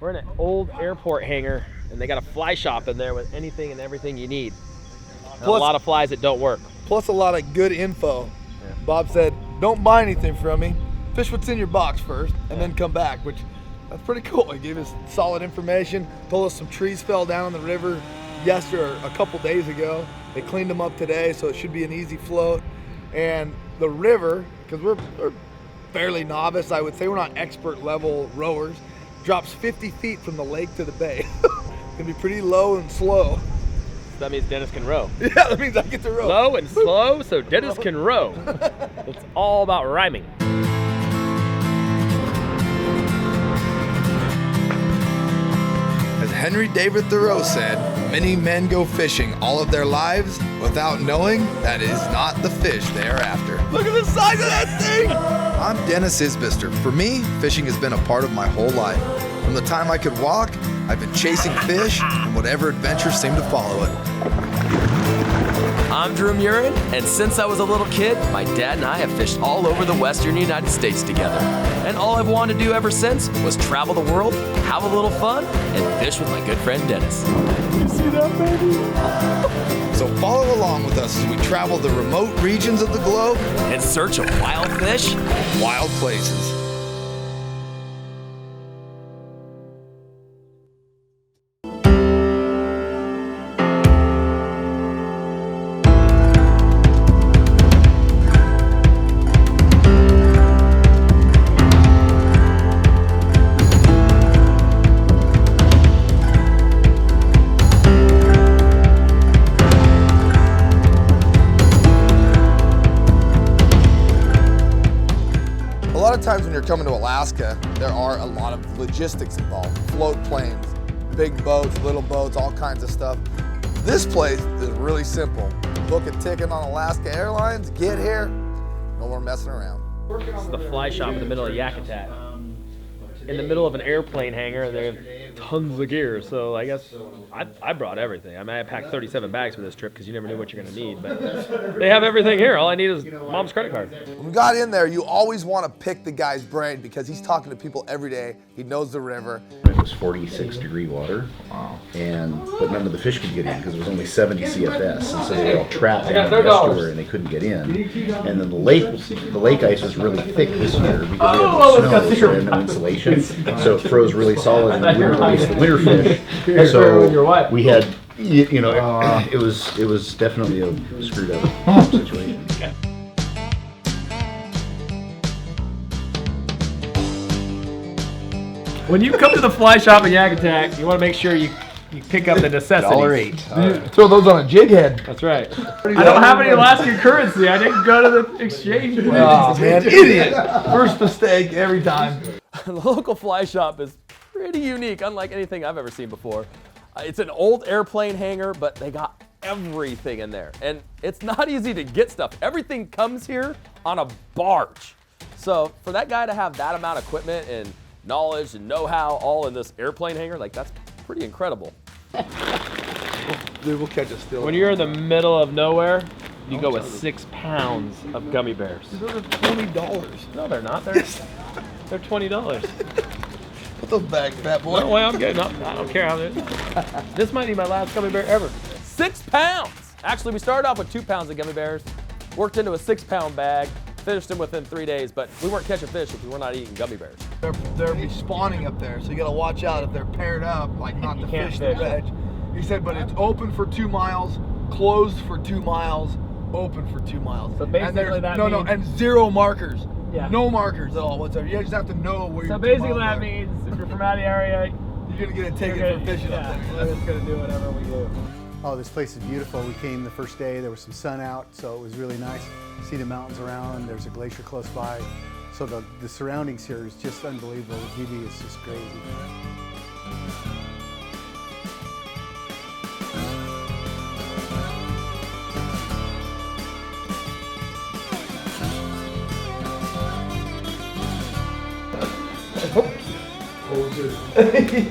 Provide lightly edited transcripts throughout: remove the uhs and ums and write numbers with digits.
We're in an old airport hangar, and they got a fly shop in there with anything and everything you need. And a lot of flies that don't work. Plus a lot of good info. Yeah. Bob said, don't buy anything from me. Fish what's in your box first, and then come back, which that's pretty cool. He gave us solid information, told us some trees fell down in the river a couple days ago. They cleaned them up today, so it should be an easy float. And the river, because we're fairly novice, I would say, we're not expert level rowers, drops 50 feet from the lake to the bay. It's gonna be pretty low and slow. That means Dennis can row. Yeah, that means I get to row. Low and slow, so Dennis can row. It's all about rhyming. As Henry David Thoreau said, many men go fishing all of their lives without knowing that it is not the fish they are after. Look at the size of that thing! I'm Denis Isbister. For me, fishing has been a part of my whole life. From the time I could walk, I've been chasing fish and whatever adventures seem to follow it. I'm Drew Murin, and since I was a little kid, my dad and I have fished all over the western United States together. And all I've wanted to do ever since was travel the world, have a little fun, and fish with my good friend Dennis. You see that, baby? So follow along with us as we travel the remote regions of the globe in search of wild fish and wild places. A lot of times when you're coming to Alaska, there are a lot of logistics involved. Float planes, big boats, little boats, all kinds of stuff. This place is really simple. Book a ticket on Alaska Airlines, get here, no more messing around. This is the fly shop in the middle of Yakutat. In the middle of an airplane hangar, they have tons of gear, so I guess I brought everything. I mean, I packed 37 bags for this trip because you never knew what you're going to need, but they have everything here. All I need is mom's credit card. When we got in there, you always want to pick the guy's brain because he's talking to people every day. He knows the river. It was 46-degree water, but none of the fish could get in because it was only 70 CFS, and so they were all trapped down in the estuary and they couldn't get in. And then the lake ice was really thick this year because we had no snow, so we had no insulation. So it froze really solid, and we didn't release the winter fish. So we had, you know, it was definitely a screwed up situation. When you come to the fly shop in Yakutat, you want to make sure you pick up the necessities. $1.08. Throw those on a jig head. That's right. I don't have any Alaskan currency. I didn't go to the exchange. Oh man, idiot! First mistake every time. The local fly shop is pretty unique, unlike anything I've ever seen before. It's an old airplane hangar, but they got everything in there. And it's not easy to get stuff. Everything comes here on a barge. So for that guy to have that amount of equipment and knowledge and know-how all in this airplane hangar, like, that's pretty incredible. Dude, we'll catch a still. When you're in the middle of nowhere, you go with 6 pounds of gummy bears. Those are $20. No, they're not. They're $20. Put those back, fat boy. No way, I'm good. No, I don't care how it is. This might be my last gummy bear ever. 6 pounds! Actually, we started off with 2 pounds of gummy bears, worked into a 6-pound bag, finished them within 3 days, but we weren't catching fish if we were not eating gummy bears. They're respawning up there, so you gotta watch out if they're paired up, like not to fish the veg. He said, but it's open for 2 miles, closed for 2 miles, open for 2 miles. So basically that means... No, and 0 markers. Yeah. No markers at all whatsoever. You just have to know where you're. So basically that means if you're from out of the area, you're gonna get a ticket for fishing up there. We're just gonna do whatever we do. Oh, this place is beautiful. We came the first day, there was some sun out, so it was really nice. See the mountains around, there's a glacier close by. So the surroundings here is just unbelievable. The beauty is just crazy.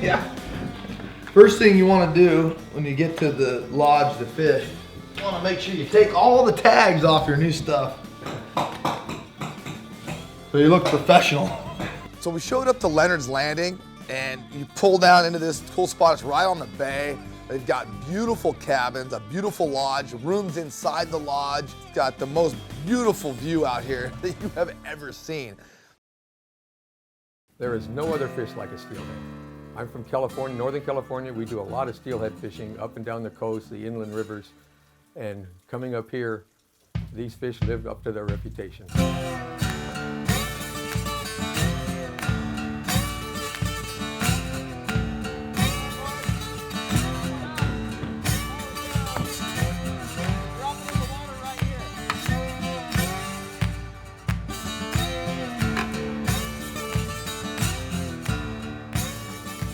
Yeah. First thing you want to do when you get to the lodge to fish, you want to make sure you take all the tags off your new stuff. So you look professional. So we showed up to Leonard's Landing and you pull down into this cool spot. It's right on the bay. They've got beautiful cabins, a beautiful lodge, rooms inside the lodge. It's got the most beautiful view out here that you have ever seen. There is no other fish like a steelhead. I'm from California, Northern California. We do a lot of steelhead fishing up and down the coast, the inland rivers. And coming up here, these fish live up to their reputation.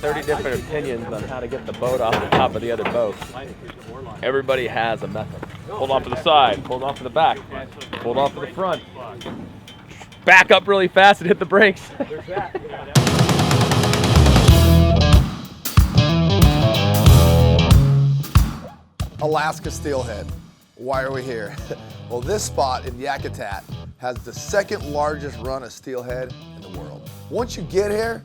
30 different opinions on how to get the boat off the top of the other boat. Everybody has a method. Hold off to the side, hold off to the back, hold off to the front. Back up really fast and hit the brakes. Alaska steelhead. Why are we here? Well, this spot in Yakutat has the second largest run of steelhead in the world. Once you get here,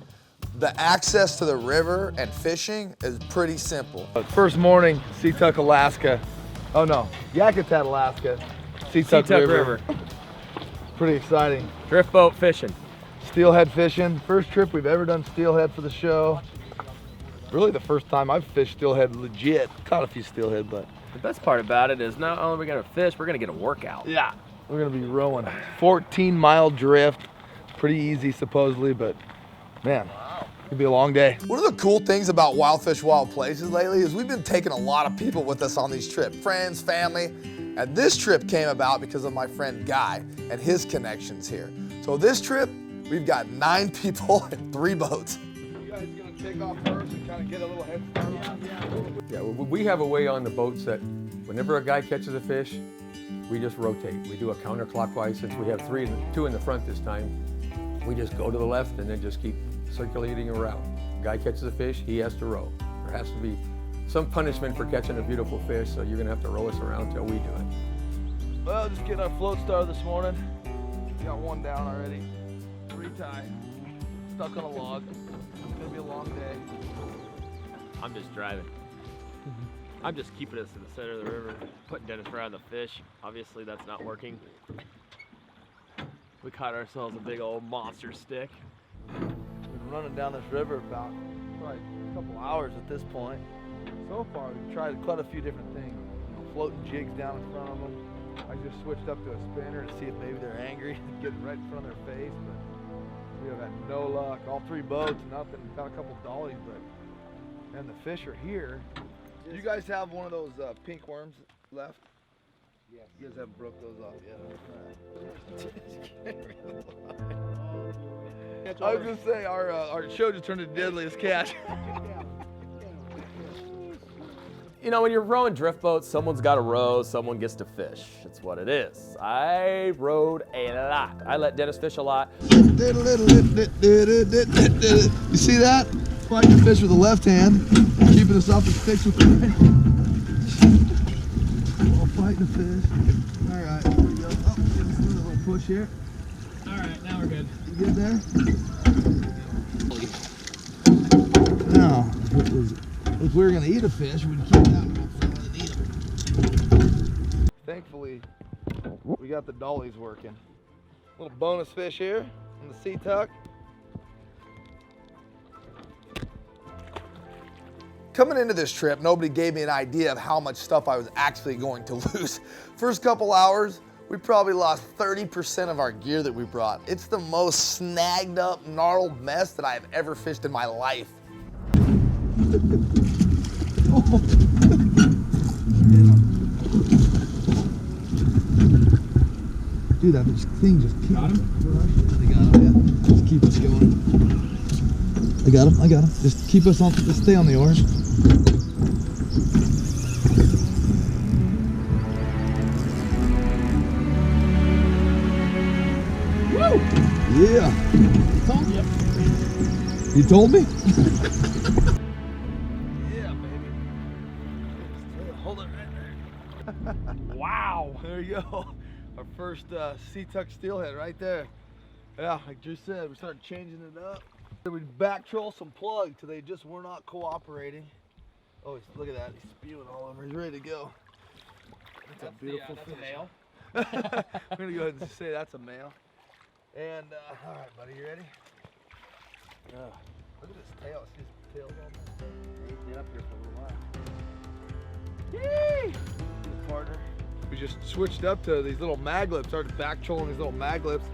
the access to the river and fishing is pretty simple. First morning, Seatuck, Alaska. Oh no, Yakutat, Alaska. Seatuck River. Pretty exciting. Drift boat fishing. Steelhead fishing. First trip we've ever done steelhead for the show. Really the first time I've fished steelhead legit. Caught a few steelhead, but. The best part about it is not only are we gonna fish, we're gonna get a workout. Yeah, we're gonna be rowing. 14-mile drift. Pretty easy supposedly, but man, it'll be a long day. One of the cool things about Wild Fish Wild Places lately is we've been taking a lot of people with us on these trips, friends, family, and this trip came about because of my friend Guy and his connections here. So this trip, we've got 9 people and 3 boats. You guys gonna take off first and kind of get a little head start? Yeah, we have a way on the boats that whenever a guy catches a fish, we just rotate. We do a counterclockwise. Since we have 2 in the front this time, we just go to the left and then just keep circulating around. Guy catches a fish, he has to row. There has to be some punishment for catching a beautiful fish, so you're gonna have to row us around till we do it. Well, just getting our float started this morning. Got 1 down already. 3 tied. Stuck on a log. It's gonna be a long day. I'm just driving. I'm just keeping us in the center of the river, putting Dennis around the fish. Obviously that's not working. We caught ourselves a big old monster stick. Been running down this river about probably a couple hours at this point. So far, we've tried quite a few different things. Floating jigs down in front of them. I just switched up to a spinner to see if maybe they're angry and getting right in front of their face, but we have had no luck. All 3 boats, nothing. Got a couple dollies, but and the fish are here. You guys have one of those pink worms left? Yes. You guys haven't broke those off yet. I was just saying, our show just turned into Deadliest Catch. You know, when you're rowing drift boats, someone's got to row, someone gets to fish. It's what it is. I rowed a lot. I let Dennis fish a lot. You see that? Fighting the fish with the left hand, keeping us off the sticks with the right. While fighting the fish. All right, here we go. Oh, give us a little push here. All right, now we're good. You good there? Now, if we were going to eat a fish, we'd keep that one rather than eat them. Thankfully, we got the dollies working. Little bonus fish here on the Seatuck. Coming into this trip, nobody gave me an idea of how much stuff I was actually going to lose. First couple hours, we probably lost 30% of our gear that we brought. It's the most snagged up, gnarled mess that I have ever fished in my life. Dude, that thing just keeps got him? I got him, yeah. Just keep us going. I got him. Just keep us on, just stay on the oars. Woo! Yeah. Told you. You told me? Yeah, baby. Hold it right there. Wow. There you go. Our first Seatuck steelhead right there. Yeah, like Drew said, we started changing it up. We back troll some plug till they just were not cooperating. Oh, look at that. He's spewing all over. He's ready to go. That's a beautiful fish. That's a male. I'm going to go ahead and say that's a male. And, all right, buddy, you ready? Look at his tail. See his tail on there? He's been up here for a little while. Yay! Partner. We just switched up to these little mag lips. Started back trolling these little mag lips.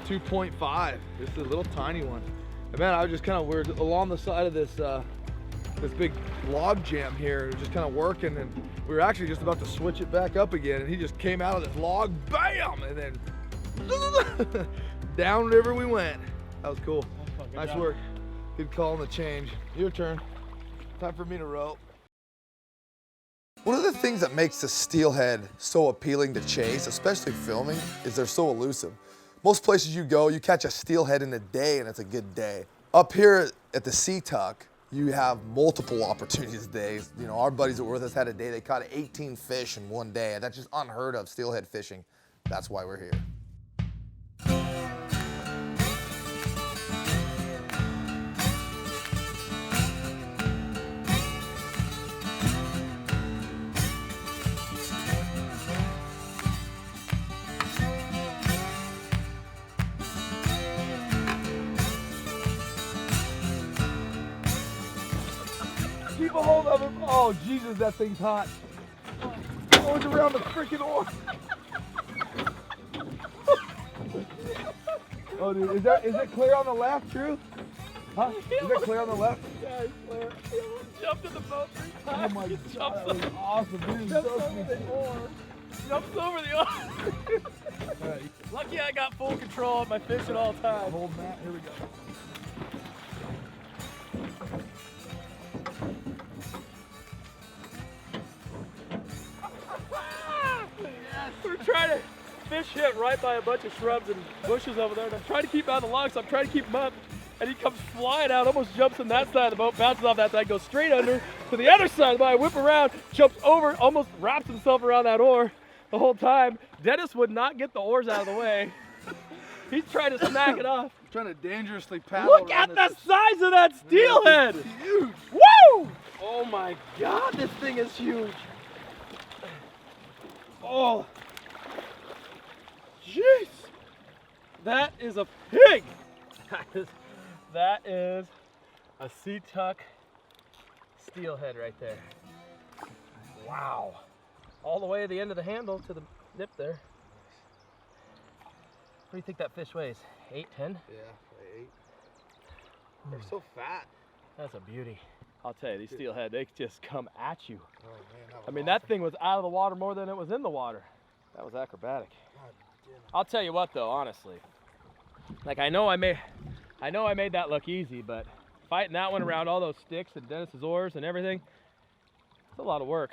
2.5. This is a little tiny one. And man, I was just we're along the side of this this big log jam here, just kind of working, and we were actually just about to switch it back up again, and he just came out of this log, bam, and then downriver we went. That was cool. Nice work. Good call on the change. Your turn. Time for me to rope. One of the things that makes the steelhead so appealing to chase, especially filming, is they're so elusive. Most places you go, you catch a steelhead in a day and it's a good day. Up here at the Sea Tuck, you have multiple opportunities days. You know, our buddies that were with us had a day, they caught 18 fish in one day. That's just unheard of, steelhead fishing. That's why we're here. Keep a hold of him. Oh, Jesus, that thing's hot. Oh, it's around the freaking oar. Oh, dude, is it clear on the left, Drew? Huh? Is it clear on the left? Yeah, he's clear. He almost jumped in the boat 3 Oh times. my He God, that was awesome. Dude, jumps so over the sweet. oar. Jumps over the oar. All right, Lucky I got full control of my fish at all times. hold that. Here we go. We're trying to fish hit right by a bunch of shrubs and bushes over there, and I'm trying to keep him out of the logs, so I'm trying to keep him up, and he comes flying out, almost jumps on that side of the boat, bounces off that side, goes straight under to the other side of the boat. I whip around, jumps over, almost wraps himself around that oar the whole time. Dennis would not get the oars out of the way. He's trying to smack it off. Trying to dangerously paddle Look around at the this. size of that steelhead! It's huge. Woo! Oh my God, this thing is huge. Oh, jeez. That is a pig. That is a Sea Tuck steelhead right there. Wow. All the way to the end of the handle to the nip there. What do you think that fish weighs? 8, 10? Yeah, 8. They're so fat. That's a beauty. I'll tell you, these steelhead, they just come at you. Oh man, I mean, that thing was out of the water more than it was in the water. That was acrobatic. I'll tell you what though, honestly. Like I know I made that look easy, but fighting that one around all those sticks and Dennis's oars and everything, it's a lot of work.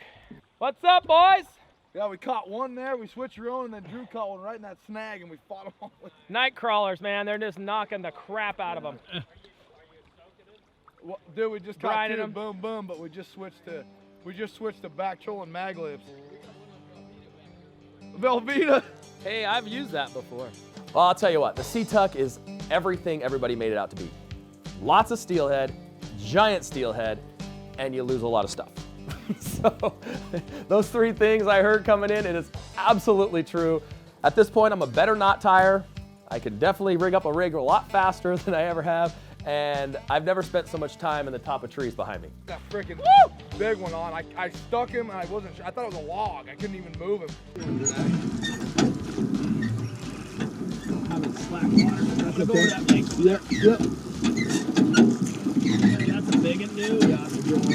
What's up, boys? Yeah, we caught one there, we switched around, and then Drew caught one right in that snag, and we fought them all. Night crawlers, man, they're just knocking the crap out of them. Well, dude, we just caught Grinding 2, them. boom, boom, but we just switched to back trolling mag lips. Velveeta. Hey, I've used that before. Well, I'll tell you what, the Sea Tuck is everything everybody made it out to be. Lots of steelhead, giant steelhead, and you lose a lot of stuff. So those 3 things I heard coming in, it is absolutely true. At this point, I'm a better knot tire. I can definitely rig up a rig a lot faster than I ever have, and I've never spent so much time in the top of trees behind me. That freaking big one on. I stuck him, and I wasn't sure. I thought it was a log. I couldn't even move him. Having slack water. That's a big that big. Yep, yep. That's a big one, dude. Yeah, that's a good one.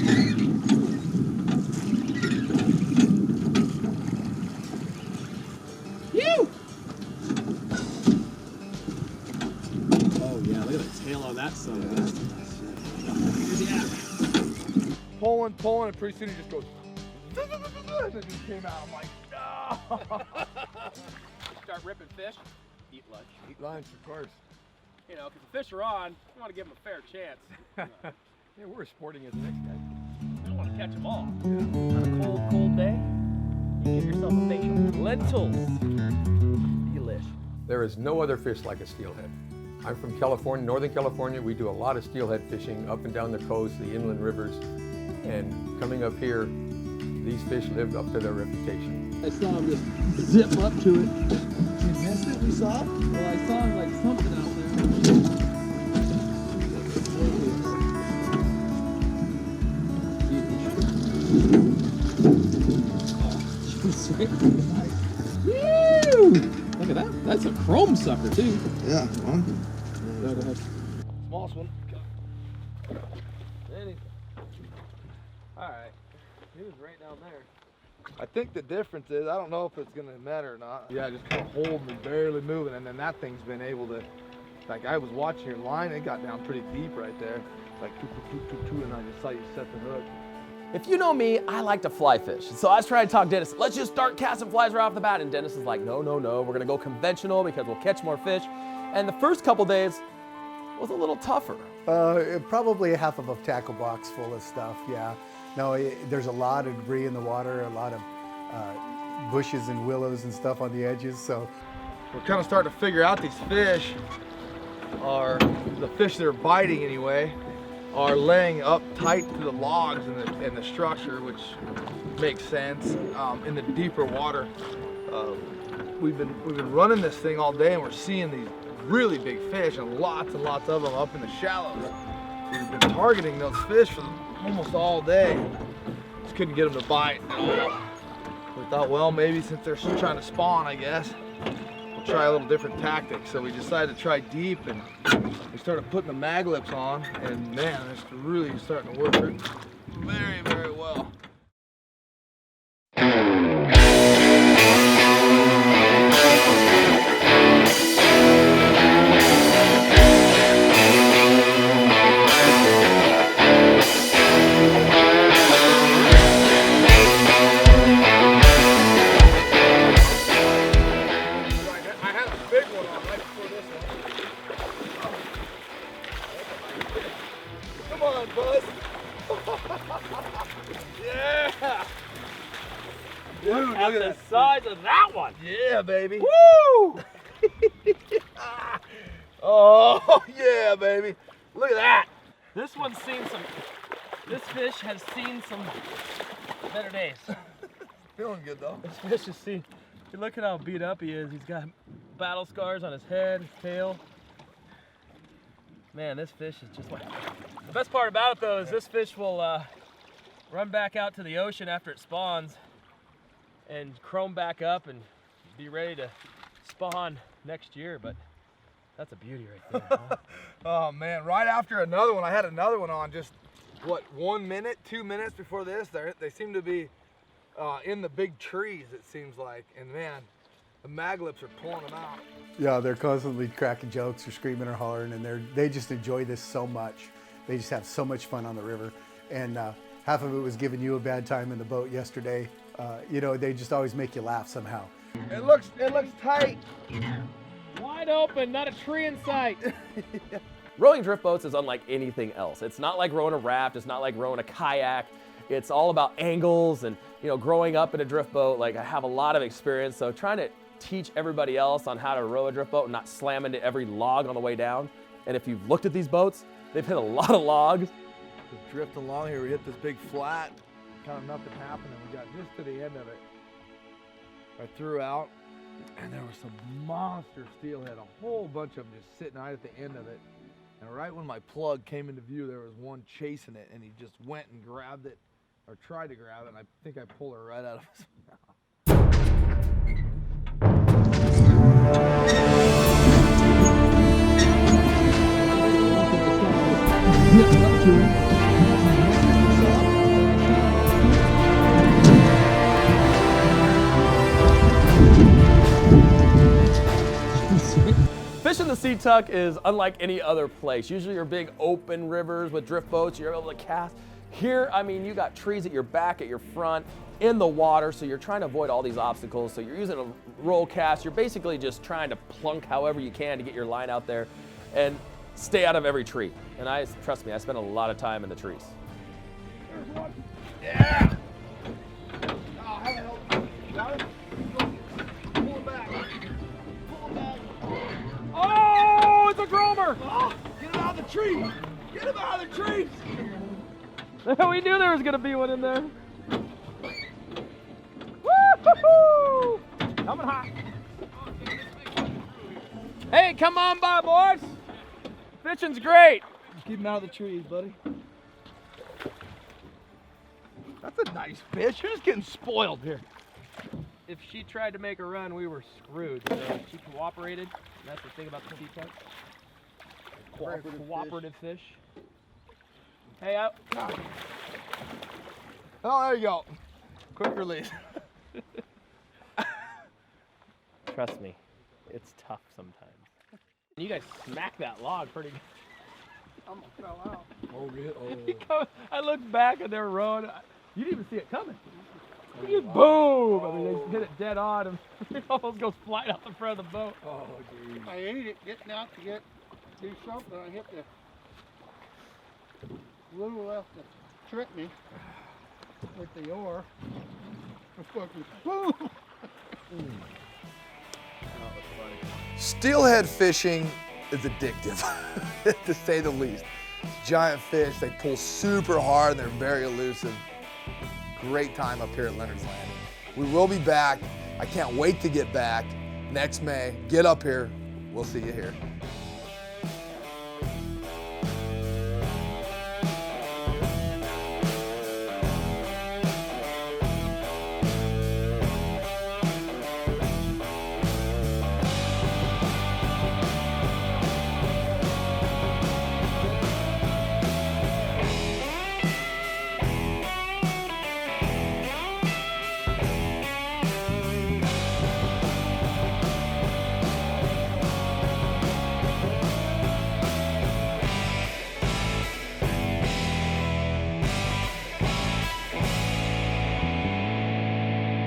Phew! Oh yeah, look at the tail on that son of a bitch. Pulling, and pretty soon he just goes, and it just came out. I'm like, no. Start ripping fish, eat lunch. Eat lunch, of course. You know, because the fish are on, you want to give them a fair chance. Yeah, we're as sporting as the next guy. You don't want to catch them all. On a cold, cold day, you give yourself a facial. Lentils. Delish. There is no other fish like a steelhead. I'm from California, Northern California. We do a lot of steelhead fishing up and down the coast, the inland rivers. And coming up here, these fish lived up to their reputation. I saw him just zip up to it. You missed it? We saw it? Well, I saw like something out there. Woo! Look at that. That's a chrome sucker too. Yeah, well. Go ahead. Smallest one. Alright. He was right down there. I think the difference is, I don't know if it's going to matter or not. Yeah, just kind of holding and barely moving, and then that thing's been able to, like I was watching your line, it got down pretty deep right there. Like, and I just saw you set the hook. If you know me, I like to fly fish. So I was trying to talk Dennis, let's just start casting flies right off the bat. And Dennis is like, no, we're gonna go conventional because we'll catch more fish. And the first couple days was a little tougher. Probably a half of a tackle box full of stuff, yeah. No, there's a lot of debris in the water, a lot of bushes and willows and stuff on the edges, so. We're kind of starting to figure out these fish are, the fish that are biting anyway, are laying up tight to the logs in the structure, which makes sense. In the deeper water, we've been running this thing all day, and we're seeing these really big fish and lots of them up in the shallows. We've been targeting those fish for almost all day. Just couldn't get them to bite at all. We thought, well, maybe since they're trying to spawn, I guess, we'll try a little different tactic. So we decided to try deep, and we started putting the mag lips on, and man, it's really starting to work very, very well. Dude, look at the size of that one. Yeah, baby. Woo! Oh, yeah, baby. Look at that. This fish has seen some better days. Feeling good, though. This fish has seen, look at how beat up he is. He's got battle scars on his head, his tail. Man, this fish is just like, the best part about it though is this fish will run back out to the ocean after it spawns and chrome back up and be ready to spawn next year, but that's a beauty right there. Huh? Oh man, right after another one, I had another one on just, what, 1 minute, 2 minutes before this, they seem to be in the big trees, it seems like, and man, the mag lips are pulling them out. Yeah, they're constantly cracking jokes or screaming or hollering, and they just enjoy this so much. They just have so much fun on the river, and half of it was giving you a bad time in the boat yesterday. You know, they just always make you laugh somehow. It looks tight. Wide open, not a tree in sight. Rowing drift boats is unlike anything else. It's not like rowing a raft, it's not like rowing a kayak. It's all about angles and, you know, growing up in a drift boat, like I have a lot of experience, so trying to teach everybody else on how to row a drift boat and not slam into every log on the way down. And if you've looked at these boats, they've hit a lot of logs. Just drift along here, we hit this big flat, kind of nothing happened, and we got just to the end of it. I threw out, and there was some monster steelhead, a whole bunch of them just sitting right at the end of it. And right when my plug came into view, there was one chasing it, and he just went and grabbed it, or tried to grab it, and I think I pulled her right out of his mouth. Fishing the Sea Tuck is unlike any other place. Usually you're big open rivers with drift boats, you're able to cast. Here, I mean, you got trees at your back, at your front, in the water, so you're trying to avoid all these obstacles. So you're using a roll cast. You're basically just trying to plunk however you can to get your line out there and stay out of every tree. And trust me, I spend a lot of time in the trees. There's one. Yeah! Oh, have help. Got it? Pull it back. Pull it back. Oh, it's a a groomer! Oh, get him out of the tree! Get him out of the trees! We knew there was gonna be one in there. Woo-hoo-hoo! Coming hot. Hey, come on by, boys. Fishing's great. Keep him out of the trees, buddy. That's a nice fish. You're just getting spoiled here. If she tried to make a run, we were screwed. So she cooperated. That's the thing about the sea type. Cooperative fish. Hey, out. Oh, there you go. Quick release. Trust me, it's tough sometimes. You guys smack that log pretty good. Almost fell out. Oh, really? I looked back and they're rowing. You didn't even see it coming. You just boom! I mean, they hit it dead on and it almost goes flying out the front of the boat. Oh, geez. I ate it getting out to do something. I hit the little left to trick me with the oar. Steelhead fishing is addictive, to say the least. Giant fish, they pull super hard and they're very elusive. Great time up here at Leonard's Landing. We will be back. I can't wait to get back next May. Get up here. We'll see you here.